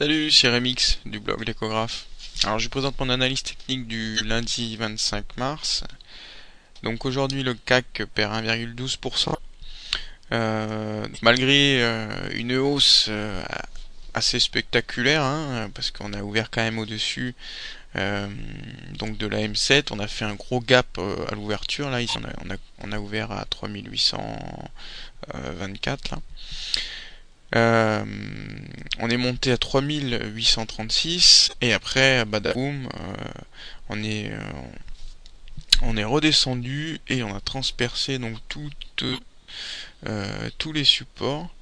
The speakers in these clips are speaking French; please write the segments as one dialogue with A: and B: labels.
A: Salut, c'est Remix du blog L'échographe. Alors je vous présente mon analyse technique du lundi 25 mars. Donc aujourd'hui le CAC perd 1,12%. Malgré une hausse assez spectaculaire, hein, parce qu'on a ouvert quand même au-dessus donc de la M7, on a fait un gros gap à l'ouverture. Là ici on a ouvert à 3824 là. On est monté à 3836 et après badaboum, on est redescendu et on a transpercé donc tous les supports,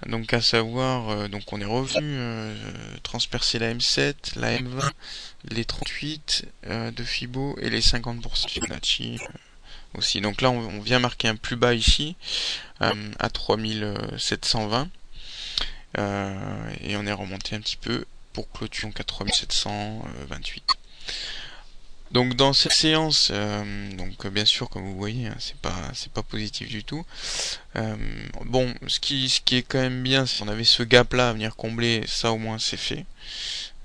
A: donc à savoir donc on est revenu transpercer la M7, la M20, les 38 de Fibo et les 50% de Fibonacci aussi. Donc là on vient marquer un plus bas ici à 3720. Et on est remonté un petit peu pour clôture donc à 3728. Donc dans cette séance, donc bien sûr comme vous voyez, hein, c'est pas positif du tout. Bon, ce qui est quand même bien, si on avait ce gap là à venir combler, ça au moins c'est fait.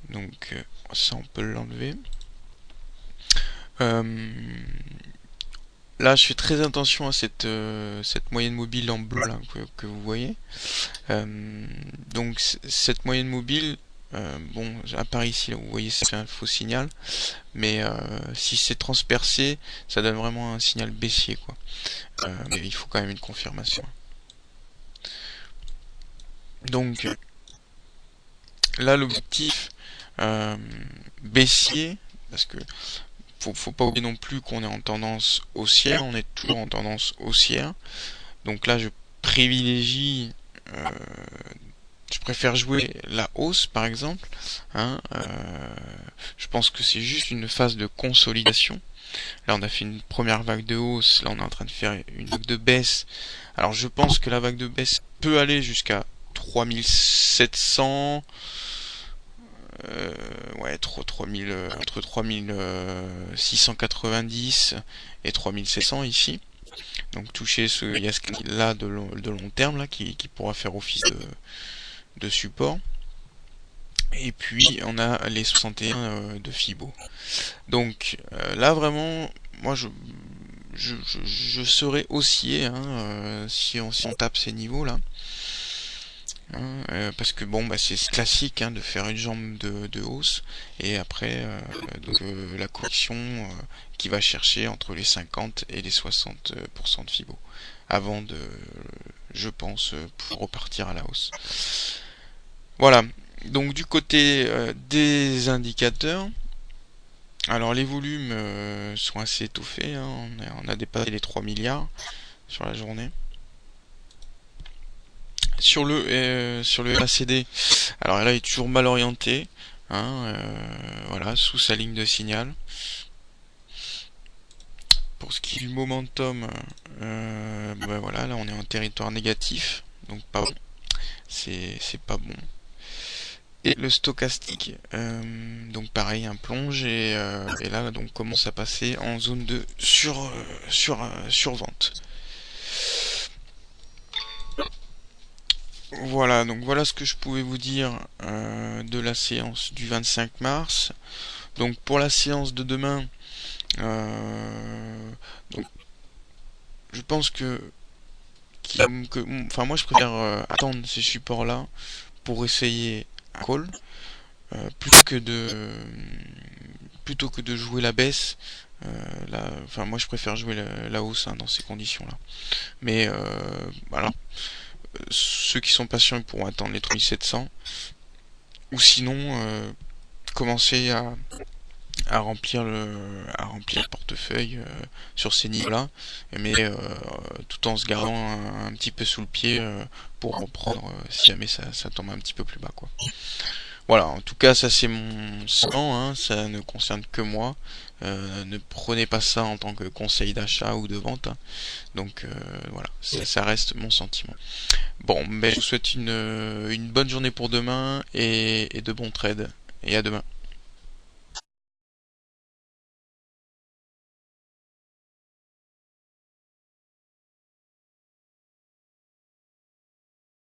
A: Donc ça on peut l'enlever. Là, je fais très attention à cette moyenne mobile en bleu là, que vous voyez. Donc cette moyenne mobile, bon, à part ici, là, vous voyez, c'est un faux signal, mais si c'est transpercé, ça donne vraiment un signal baissier, quoi. Mais il faut quand même une confirmation. Donc là, l'objectif baissier, parce que faut pas oublier non plus qu'on est en tendance haussière, on est toujours en tendance haussière. Donc là, je privilégie, je préfère jouer la hausse par exemple. Hein, je pense que c'est juste une phase de consolidation. Là, on a fait une première vague de hausse. Là, on est en train de faire une vague de baisse. Alors, je pense que la vague de baisse peut aller jusqu'à 3700. Ouais, 3000, entre 3690 et 3700 ici. Donc toucher ce YASK là de long terme là qui pourra faire office de support. Et puis on a les 61 de Fibo. Donc là vraiment, moi je serais haussier hein, si on tape ces niveaux là. Parce que bon bah c'est classique hein, de faire une jambe de hausse et après donc, la correction qui va chercher entre les 50 et les 60% de Fibo avant de, je pense, pour repartir à la hausse. Voilà, donc du côté des indicateurs, alors les volumes sont assez étoffés hein, on a dépassé les 3 milliards sur la journée. Sur le RACD, alors là il est toujours mal orienté, hein, voilà, sous sa ligne de signal. Pour ce qui est du momentum, ben voilà, là on est en territoire négatif, donc pas bon, c'est pas bon. Et le stochastique, donc pareil, un plonge et là donc commence à passer en zone de survente. Voilà, donc voilà ce que je pouvais vous dire de la séance du 25 mars. Donc pour la séance de demain, donc, je pense enfin moi je préfère attendre ces supports là pour essayer un call plutôt que de jouer la baisse. Enfin moi je préfère jouer la hausse hein, dans ces conditions là. Mais voilà. Ceux qui sont patients ils pourront attendre les 3700 ou sinon commencer à remplir le portefeuille sur ces niveaux là mais tout en se gardant un petit peu sous le pied pour reprendre si jamais ça tombe un petit peu plus bas quoi. Voilà, en tout cas ça c'est mon sang, hein, ça ne concerne que moi. Ne prenez pas ça en tant que conseil d'achat ou de vente, hein. Donc voilà, ça reste mon sentiment. Bon, ben je vous souhaite une bonne journée pour demain et de bons trades. Et à demain.